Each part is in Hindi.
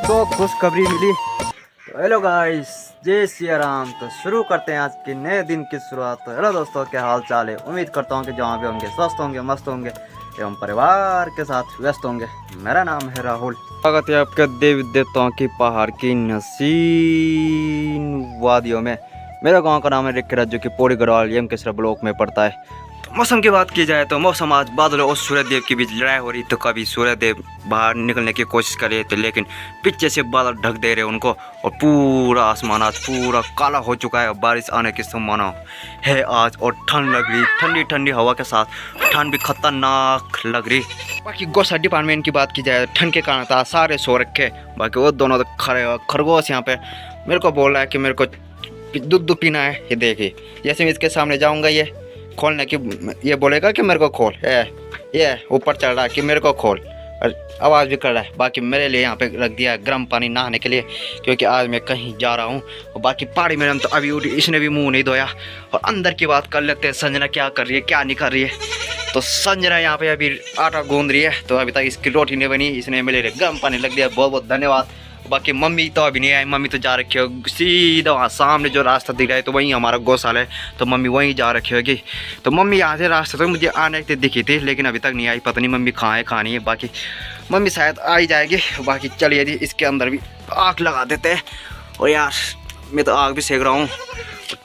तो खुशखबरी मिली। तो हेलो गाइस, जय सिया राम। तो शुरू करते हैं आज के नए दिन की शुरुआत। तो हेलो दोस्तों, क्या हाल चाल है? उम्मीद करता हूँ कि जहाँ भी होंगे स्वस्थ होंगे, मस्त होंगे एवं परिवार के साथ व्यस्त होंगे। मेरा नाम है राहुल। स्वागत है आपके देवी देवताओं की पहाड़ की नसीन वादियों में। मेरा गांव का नाम है रिक्की राज्य की पौड़ी गढ़वाल एम केसरा ब्लॉक में पड़ता है। तो मौसम की बात की जाए तो मौसम आज बादलों और सूर्यदेव के बीच लड़ाई हो रही। तो कभी सूर्यदेव बाहर निकलने की कोशिश कर रहे थे, लेकिन पीछे से बादल ढक दे रहे उनको और पूरा आसमान आज पूरा काला हो चुका है। बारिश आने की संभावना है आज और ठंड लग रही, ठंडी ठंडी हवा के साथ ठंड भी खतरनाक लग रही। बाकी गौसा डिपार्टमेंट की बात की जाए ठंड के कारण था सारे सो रखे। बाकी वो दोनों तो खड़े खरगोश यहाँ पे मेरे को बोल रहा है कि मेरे को दूध पीना है। ये देखिए, जैसे मैं इसके सामने जाऊँगा ये खोलने की, ये बोलेगा कि मेरे को खोल। ये ऊपर चढ़ रहा है कि मेरे को खोल और आवाज़ भी कर रहा है। बाकी मेरे लिए यहाँ पे रख दिया है गर्म पानी नहाने के लिए, क्योंकि आज मैं कहीं जा रहा हूँ। और बाकी पहाड़ी मैडम तो अभी उठी, इसने भी मुंह नहीं धोया। और अंदर की बात कर लेते हैं, संजना क्या कर रही है क्या नहीं कर रही है। तो संजना यहाँ पे अभी आटा गूंद रही है, तो अभी तक इसकी रोटी नहीं बनी, इसने मेरे लिए गर्म पानी लग दिया। बहुत बहुत धन्यवाद। बाकी मम्मी तो अभी नहीं आई, मम्मी तो जा रखी हो सीधा वहाँ सामने जो रास्ता दिख रहा है, तो वहीं हमारा गौशाला है, तो मम्मी वहीं जा रखी होगी। तो मम्मी यहाँ से रास्ते तो मुझे आने की दिखी थी, लेकिन अभी तक नहीं आई। पता नहीं मम्मी कहाँ है कहाँ नहीं है। बाकी मम्मी शायद आ ही जाएगी। बाकी चलिए जी, इसके अंदर भी आग लगा देते हैं। और यार मैं तो आग भी सेक रहा हूँ,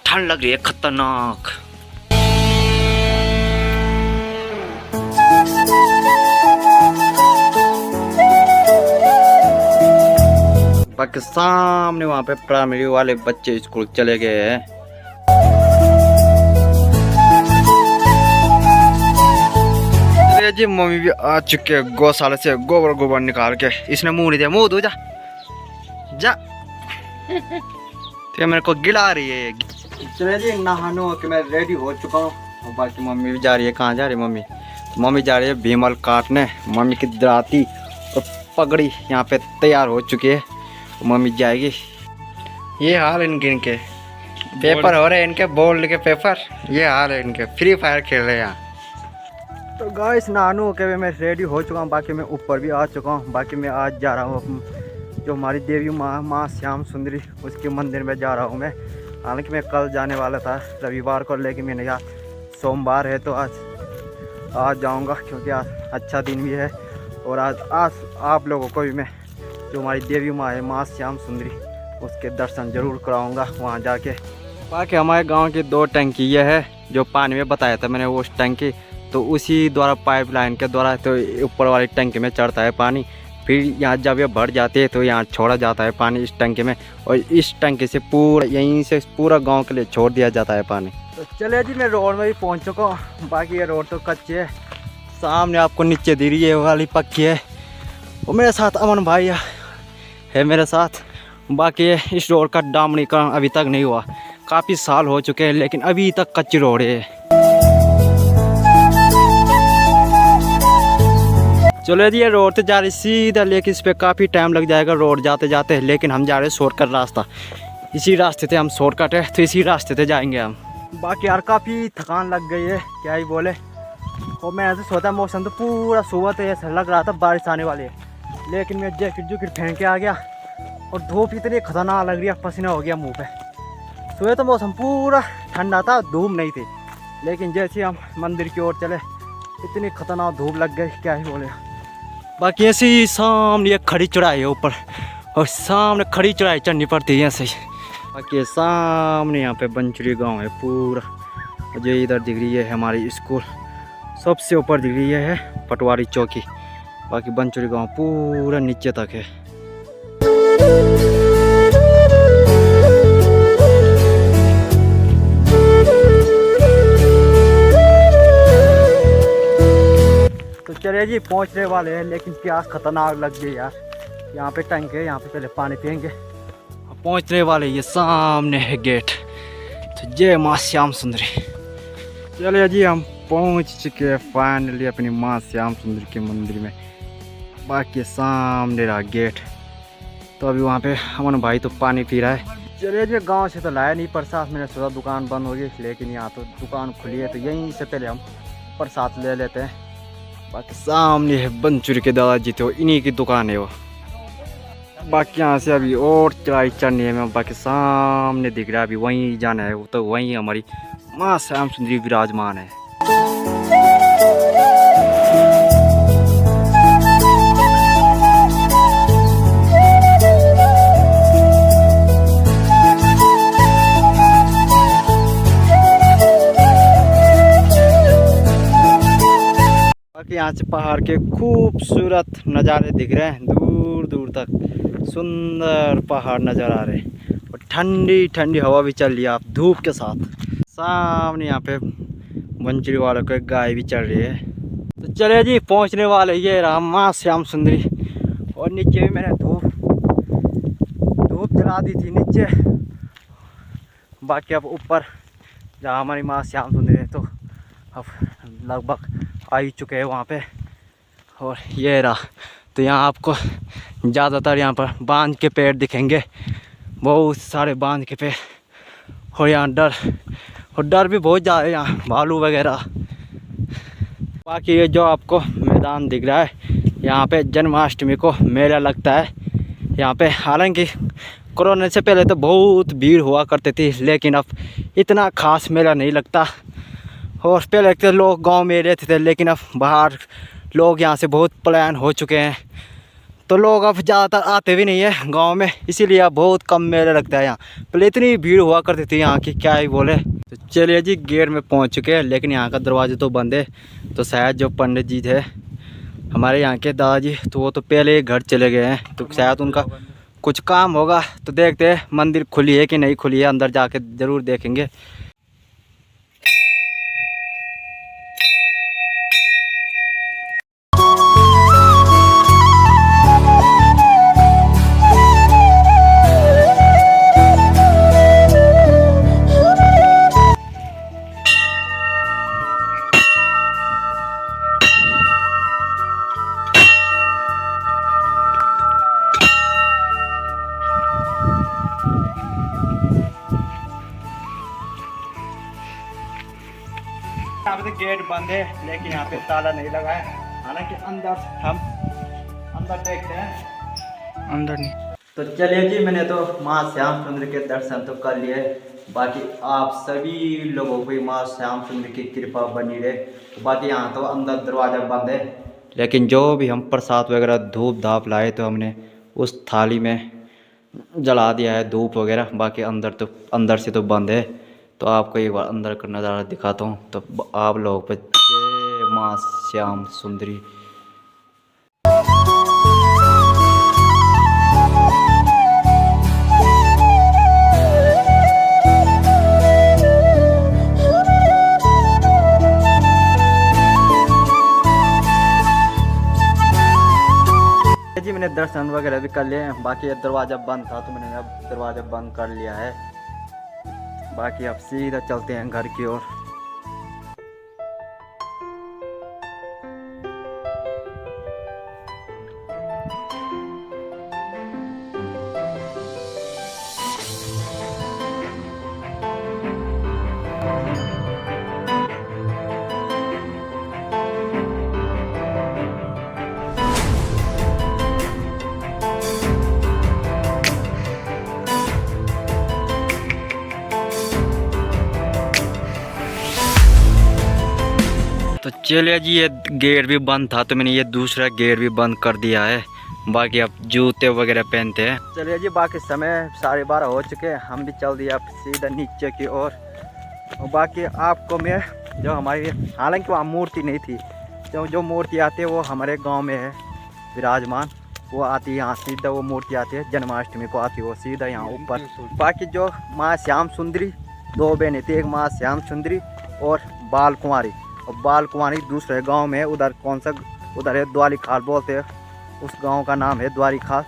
ठंड लग रही है खतरनाक। बाकी सामने वहाँ पे प्राइमरी वाले बच्चे स्कूल चले गए हैं। जी मम्मी भी आ चुके हैं गौशाला से गोबर गोबर निकाल के। इसने मुंह नहीं दिया, मुंह धो जा जा। तो मेरे को गिला रही है। चले जी नहानो कि मैं रेडी हो चुका हूँ। और बाकी मम्मी भी जा रही है। कहाँ जा रही है मम्मी? मम्मी जा रही है भीमल काटने। मम्मी की दराती और पगड़ी यहाँ पे तैयार हो चुकी है, मम्मी जाएगी। ये हाल इनके पेपर हो रहे हैं, इनके बोर्ड के पेपर। ये हाल है इनके, फ्री फायर खेल रहे हैं यहाँ। तो गाइस नानू के मैं रेडी हो चुका हूँ। बाकी मैं ऊपर भी आ चुका हूँ। बाकी मैं आज जा रहा हूँ जो हमारी देवी माँ श्याम सुंदरी, उसके मंदिर में जा रहा हूँ मैं। हालांकि मैं कल जाने वाला था रविवार को, लेकिन मैंने कहा सोमवार है तो आज जाऊँगा, क्योंकि आज अच्छा दिन भी है। और आज आप लोगों को भी मैं जो हमारी देवी माँ है माँ श्याम सुंदरी, उसके दर्शन जरूर कराऊंगा वहाँ जाके। बाकी हमारे गांव की 2 टंकी ये है जो पानी में बताया था मैंने, उस टंकी तो उसी द्वारा पाइपलाइन के द्वारा तो ऊपर वाली टंकी में चढ़ता है पानी। फिर यहाँ जब ये भर जाती है तो यहाँ छोड़ा जाता है पानी इस टंकी में, और इस टंकी से पूरा यहीं से पूरा गाँव के लिए छोड़ दिया जाता है पानी। तो चलिए जी, मैं रोड में भी पहुँच चुका हूँ। बाकी ये रोड तो कच्ची है, सामने आपको नीचे दे रही है वाली पक्की है। और मेरे साथ अमन भाई है मेरे साथ। बाकी इस रोड का डामरीकरण अभी तक नहीं हुआ, काफ़ी साल हो चुके हैं, लेकिन अभी तक कच्ची रोड है। चलो जी, ये रोड तो जा रही सीधा, लेकिन इस पर काफ़ी टाइम लग जाएगा रोड जाते जाते। लेकिन हम जा रहे हैं शॉर्टकट रास्ता, इसी रास्ते से हम शॉर्टकट है तो इसी रास्ते से जाएंगे हम। बाकी यार काफ़ी थकान लग गई है, क्या ही बोले। और मैं ऐसे सोचा मौसम तो पूरा सुबह तो ऐसा लग रहा था बारिश आने वाली है, लेकिन मैं जैकेट फेंक के आ गया और धूप इतनी खतरनाक लग रही है, पसीना हो गया मुंह पे। सुबह तो मौसम पूरा ठंडा था, धूप नहीं थी, लेकिन जैसे हम मंदिर की ओर चले इतनी खतरनाक धूप लग गई, क्या ही बोले। बाकी ऐसे ही सामने एक खड़ी चढ़ाई है ऊपर, और सामने खड़ी चढ़ाई चढ़नी पड़ती है ऐसे ही। बाकी सामने यहाँ पे बंचरी गाँव है पूरा, जो इधर दिख रही है हमारी स्कूल, सबसे ऊपर दिख रही है पटवारी चौकी। बाकी बंचरी गांव पूरा नीचे तक है। तो चलिए जी, पहुंचने वाले हैं, लेकिन प्यास खतरनाक लग गई यार। यहाँ पे टंकी है, यहाँ पे पहले पानी पियेंगे। पहुंचने वाले, ये सामने है गेट। तो जय माँ श्याम सुंदरी। चलिए जी, हम पहुंच चुके हैं फाइनली अपनी माँ श्याम सुंदरी के मंदिर में। बाकी सामने रहा गेट। तो अभी वहाँ पे अमन भाई तो पानी पी रहा है। चलिए जी, गांव से तो लाया नहीं प्रसाद, मैंने सोचा दुकान बंद होगी, लेकिन यहाँ तो दुकान खुली है, तो यहीं से पहले हम प्रसाद ले लेते हैं। बाकी सामने है बंचुरी के दादाजी, तो इन्हीं की दुकान है वो। बाकी यहाँ से अभी और चढ़ाई चढ़नी है, मैं बाकी सामने दिख रहा है, अभी वहीं जाना है, तो वहीं हमारी माँ श्याम सुंदरी विराजमान है। बाकी यहाँ से पहाड़ के खूबसूरत नज़ारे दिख रहे हैं, दूर दूर तक सुंदर पहाड़ नज़र आ रहे हैं और ठंडी ठंडी हवा भी चल रही है आप धूप के साथ। सामने यहाँ पे बंचरी वालों को एक गाय भी चल रही है। तो चले जी, पहुँचने वाले ये रहा माँ श्याम सुंदरी। और नीचे भी मैंने धूप जला दी थी नीचे, बाकी अब ऊपर जहाँ हमारी माँ श्याम सुंदरी है तो अब लगभग आ ही चुके हैं वहाँ पे। और ये रहा, तो यहाँ आपको ज़्यादातर यहाँ पर बांध के पेड़ दिखेंगे, बहुत सारे बांध के पेड़। और यहाँ डर भी बहुत ज़्यादा है, यहाँ भालू वगैरह। बाकी ये जो आपको मैदान दिख रहा है, यहाँ पे जन्माष्टमी को मेला लगता है यहाँ पे। हालांकि कोरोना से पहले तो बहुत भीड़ हुआ करती थी, लेकिन अब इतना खास मेला नहीं लगता। और पहले के लोग गांव में रहते थे, लेकिन अब बाहर लोग यहाँ से बहुत पलायन हो चुके हैं, तो लोग अब ज़्यादातर आते भी नहीं है गांव में, इसीलिए अब बहुत कम मेला लगता है यहाँ। पहले इतनी भीड़ हुआ करती थी यहाँ की, क्या ही बोले। तो चलिए जी, गेट में पहुँच चुके हैं, लेकिन यहाँ का दरवाज़ा तो बंद है। तो शायद जो पंडित जी थे हमारे यहाँ के दादाजी, तो वो तो पहले घर चले गए हैं, तो शायद उनका कुछ काम होगा। तो देखते हैं मंदिर खुली है कि नहीं खुली है, अंदर जाके ज़रूर देखेंगे। यहाँ पे तो गेट बंद है, लेकिन यहाँ पे ताला नहीं लगा है। हालांकि हम अंदर देखते हैं, अंदर नहीं। तो चलिए जी, मैंने तो माँ श्याम सुंदर के दर्शन तो कर लिए, बाकी आप सभी लोगों को माँ श्याम सुंदर की कृपा बनी रहे। तो बाकी यहाँ तो अंदर दरवाज़ा बंद है, लेकिन जो भी हम प्रसाद वगैरह धूप धाप लाए तो हमने उस थाली में जला दिया है धूप वगैरह। बाकी अंदर से तो बंद है। तो आपको एक बार अंदर का नज़ारा दिखाता हूँ, तो आप लोग पे जय माँ श्याम सुंदरी। जी मैंने दर्शन वगैरह भी कर लिए हैं, बाकी दरवाज़ा बंद था तो मैंने अब दरवाज़ा बंद कर लिया है। बाकी अब सीधा चलते हैं घर की ओर। तो चलिए जी, ये गेट भी बंद था तो मैंने ये दूसरा गेट भी बंद कर दिया है। बाकी अब जूते वगैरह पहनते हैं। चलिए जी, बाकी समय 12:30 हो चुके हैं, हम भी चल दिए अब सीधा नीचे की ओर। और बाकी आपको मैं जो हमारी, हालांकि वहाँ मूर्ति नहीं थी, जो मूर्ति आती है वो हमारे गांव में है विराजमान, वो आती है यहाँ सीधा, वो मूर्ति आती है जन्माष्टमी को आती है वो सीधा यहाँ ऊपर। बाकी जो माँ श्याम सुंदरी, 2 बहनें थी, एक माँ श्याम सुंदरी और बाल कुंवारी। और बाल कुंवारी दूसरे गांव में, उधर कौन सा, उधर है द्वारी खाल बोलते हैं, उस गांव का नाम है द्वारी खाल।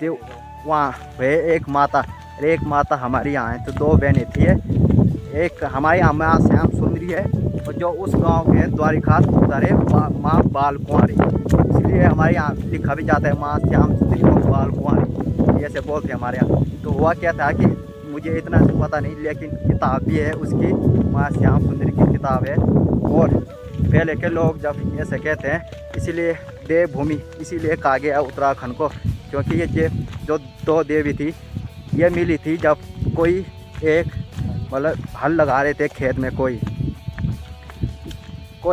तो वहाँ है एक माता हमारी यहाँ है। तो 2 बहनें थी, एक हमारी यहाँ माँ श्याम सुंदरी है, और जो उस गांव के द्वारी खाल उधर है माँ बाल कुंवारी। इसलिए हमारे यहाँ लिखा भी जाता है माँ श्याम सुंदरी और बाल कुंवारी, ऐसे बोलते हैं हमारे यहाँ। तो हुआ क्या था कि मुझे इतना पता नहीं, लेकिन किताब भी है उसकी, माँ श्याम सुंदरी की किताब है। और पहले के लोग जब ऐसे कहते हैं, इसीलिए देवभूमि इसीलिए कहा गया उत्तराखंड को क्योंकि ये जो दो देवी थी ये मिली थी जब कोई एक मतलब हल लगा रहे थे खेत में, कोई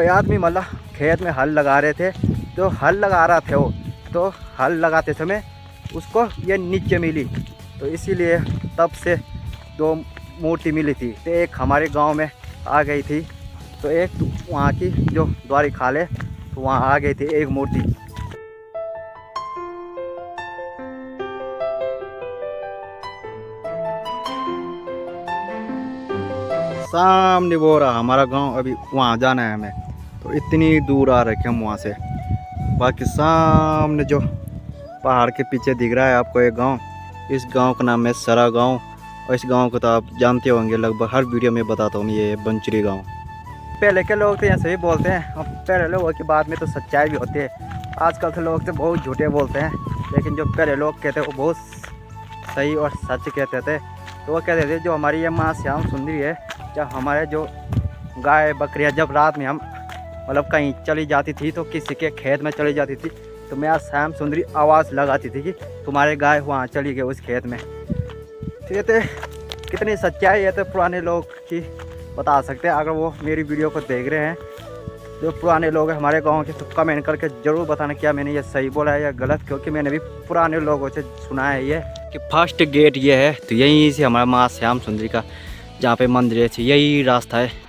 आदमी मतलब खेत में हल लगा रहे थे, तो हल लगा रहा था वो, तो हल लगाते समय उसको ये नीचे मिली, तो इसीलिए तब से दो मूर्ति मिली थी। तो एक हमारे गांव में आ गई थी, तो एक वहाँ की जो द्वारी खाल है तो वहाँ आ गई थी एक मूर्ति। सामने वो रहा हमारा गांव, अभी वहाँ जाना है हमें, तो इतनी दूर आ रखे हम वहाँ से। बाकी सामने जो पहाड़ के पीछे दिख रहा है आपको एक गांव, इस गांव का नाम है सरा गांव, और इस गांव को तो आप जानते होंगे, लगभग हर वीडियो में बताता हूँ, ये बंचरी गांव। पहले के लोग तो ऐसे ही बोलते हैं, अब पहले लोगों की बात में तो सच्चाई भी होती है। आजकल के लोग तो बहुत झूठे बोलते हैं, लेकिन जो पहले लोग कहते वो बहुत सही और सच कहते थे। तो वो कहते थे जो हमारी ये माँ श्याम सुंदरी है, जब हमारे जो गाय बकरियाँ जब रात में हम मतलब कहीं चली जाती थी, तो किसी के खेत में चली जाती थी, तो मैं श्याम सुंदरी आवाज़ लगाती थी कि तुम्हारे गाय वहाँ चली गई उस खेत में। तो ये तो कितनी सच्चाई है तो पुराने लोग की बता सकते हैं। अगर वो मेरी वीडियो को देख रहे हैं जो पुराने लोग हैं हमारे गांव के, तो कमेंट करके ज़रूर बताना क्या मैंने ये सही बोला है या गलत, क्योंकि मैंने भी पुराने लोगों से सुना है ये कि फर्स्ट गेट ये है, तो यहीं से हमारा माँ श्याम सुंदरी का जहाँ पे मंदिर है यही रास्ता है।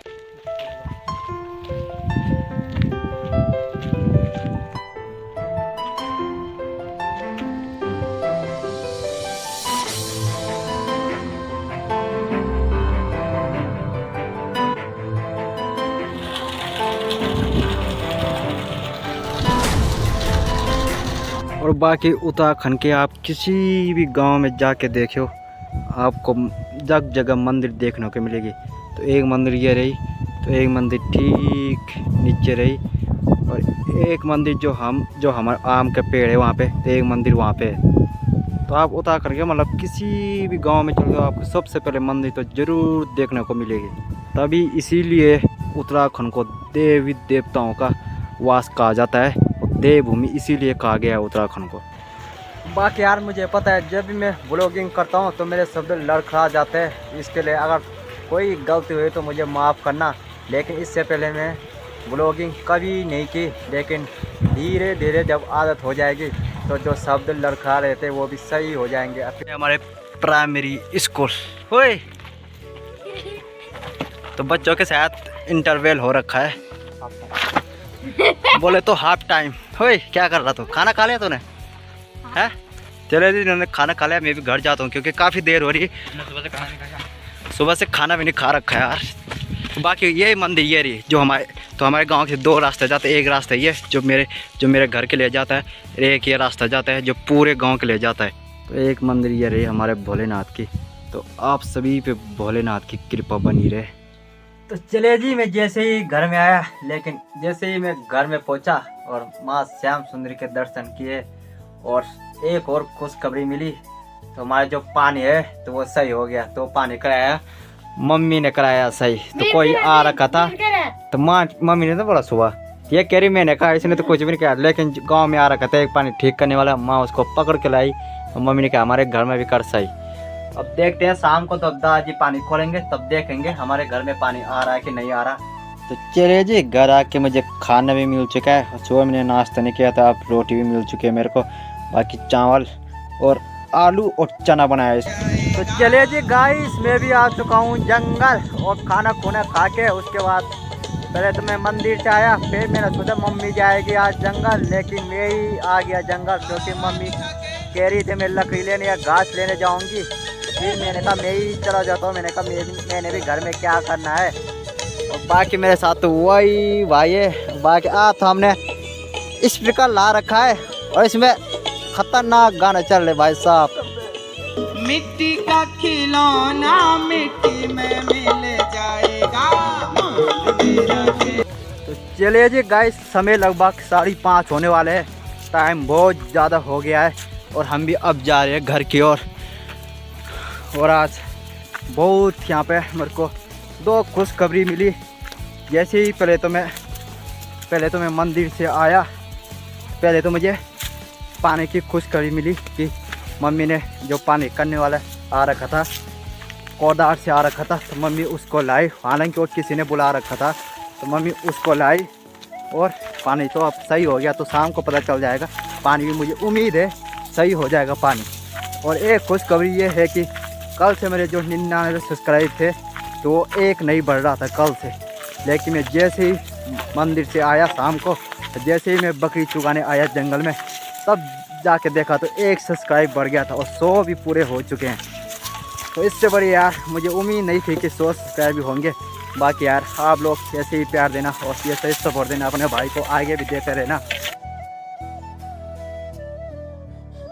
और बाकी उत्तराखंड के आप किसी भी गांव में जाके देखो, आपको जग जगह मंदिर देखने को मिलेगी। तो एक मंदिर ये रही, तो एक मंदिर ठीक नीचे रही, और एक मंदिर जो हमारे आम के पेड़ है वहाँ पे, तो एक मंदिर वहाँ पे है। तो आप उत्तराखंड के मतलब किसी भी गांव में चल जाओ, आपको सबसे पहले मंदिर तो ज़रूर देखने को मिलेगी। तभी इसीलिए उत्तराखंड को देवी देवताओं का वास कहा जाता है, देवभूमि इसीलिए कहा गया है उत्तराखंड को। बाकी यार मुझे पता है जब भी मैं ब्लॉगिंग करता हूँ तो मेरे शब्द लड़खड़ा जाते हैं, इसके लिए अगर कोई गलती हुई तो मुझे माफ़ करना। लेकिन इससे पहले मैं ब्लॉगिंग कभी नहीं की, लेकिन धीरे धीरे जब आदत हो जाएगी तो जो शब्द लड़खड़ा रहे थे वो भी सही हो जाएंगे। हमारे प्राइमरी स्कूल हुए तो बच्चों के साथ इंटरवल हो रखा है, बोले तो हाफ टाइम। होए क्या कर रहा तू, खाना खा लिया तूने? है चले जी, इन्होंने खाना खा लिया, मैं भी घर जाता हूँ क्योंकि काफ़ी देर हो रही है, सुबह से खाना भी नहीं खा रखा है यार। तो बाकी ये मंदिर ये रही जो हमारे गांव से दो रास्ते जाते हैं। एक रास्ता ये जो मेरे घर के लिए जाता है, एक ये रास्ता जाता है जो पूरे गाँव के लिए जाता है। तो एक मंदिर ये रही हमारे भोलेनाथ की, तो आप सभी पे भोलेनाथ की कृपा बनी रहे। तो चले जी, मैं जैसे ही घर में आया, लेकिन जैसे ही मैं घर में पहुंचा और माँ श्याम सुंदरी के दर्शन किए और एक और खुशखबरी मिली, तो हमारा जो पानी है तो वो सही हो गया। तो पानी कराया मम्मी ने कराया सही, तो कोई आ रखा था तो मम्मी ने तो बड़ा सुबह ये कह रही, मैंने कहा इसने तो कुछ भी नहीं कहा, लेकिन गाँव में आ रखा था एक पानी ठीक करने वाला, माँ उसको पकड़ के लाई और मम्मी ने कहा हमारे घर में भी कर सही। अब देखते हैं शाम को, तो दादाजी पानी खोलेंगे तब देखेंगे हमारे घर में पानी आ रहा है कि नहीं आ रहा। तो चलिए जी, घर आके मुझे खाना भी मिल चुका है, सुबह मैंने नाश्ता नहीं किया था, अब रोटी भी मिल चुकी है मेरे को, बाकी चावल और आलू और चना बनाया है। तो चलिए जी गाइस, मैं भी आ चुका हूँ जंगल, और खाना खुना खा के उसके बाद पहले तो मैं मंदिर से आया, फिर मैंने सोचा मम्मी जाएगी आज जंगल, लेकिन मैं ही आ गया जंगल क्योंकि मम्मी कह रही थी मैं लकड़ी लेने या घास लेने जाऊँगी। फिर मैंने कहा मैं ही चला जाता हूँ, मैंने कहा मैंने भी घर में क्या करना है। और बाकी मेरे साथ तो वही भाई है, बाकी तो हमने स्पीकर ला रखा है और इसमें खतरनाक गाना चल रहे भाई साहब। मिट्टी का खिलौना मिट्टी में मिल जाएगा। तो चलिए जी गाइस, समय लगभग 5:30 होने वाले हैं, टाइम बहुत ज़्यादा हो गया है और हम भी अब जा रहे हैं घर की ओर। और आज बहुत यहाँ पे मेरे को 2 खुशखबरी मिली। जैसे ही पहले तो मैं मंदिर से आया, पहले तो मुझे पानी की खुशखबरी मिली कि मम्मी ने जो पानी करने वाला आ रखा था, कोदार से आ रखा था, तो मम्मी उसको लाई। हालांकि वो किसी ने बुला रखा था, तो मम्मी उसको लाई और पानी तो अब सही हो गया। तो शाम को पता चल जाएगा पानी भी, मुझे उम्मीद है सही हो जाएगा पानी। और एक खुशखबरी ये है कि कल से मेरे जो 99 सब्सक्राइब थे तो वो एक नहीं बढ़ रहा था कल से, लेकिन मैं जैसे ही मंदिर से आया शाम को, जैसे ही मैं बकरी चुगाने आया जंगल में, तब जाके देखा तो 1 सब्सक्राइब बढ़ गया था और 100 भी पूरे हो चुके हैं। तो इससे बड़ी यार मुझे उम्मीद नहीं थी कि 100 सब्सक्राइब भी होंगे। बाकी यार आप लोग ऐसे ही प्यार देना और ऐसे ही सपोर्ट देना, अपने भाई को आगे भी देते रहना।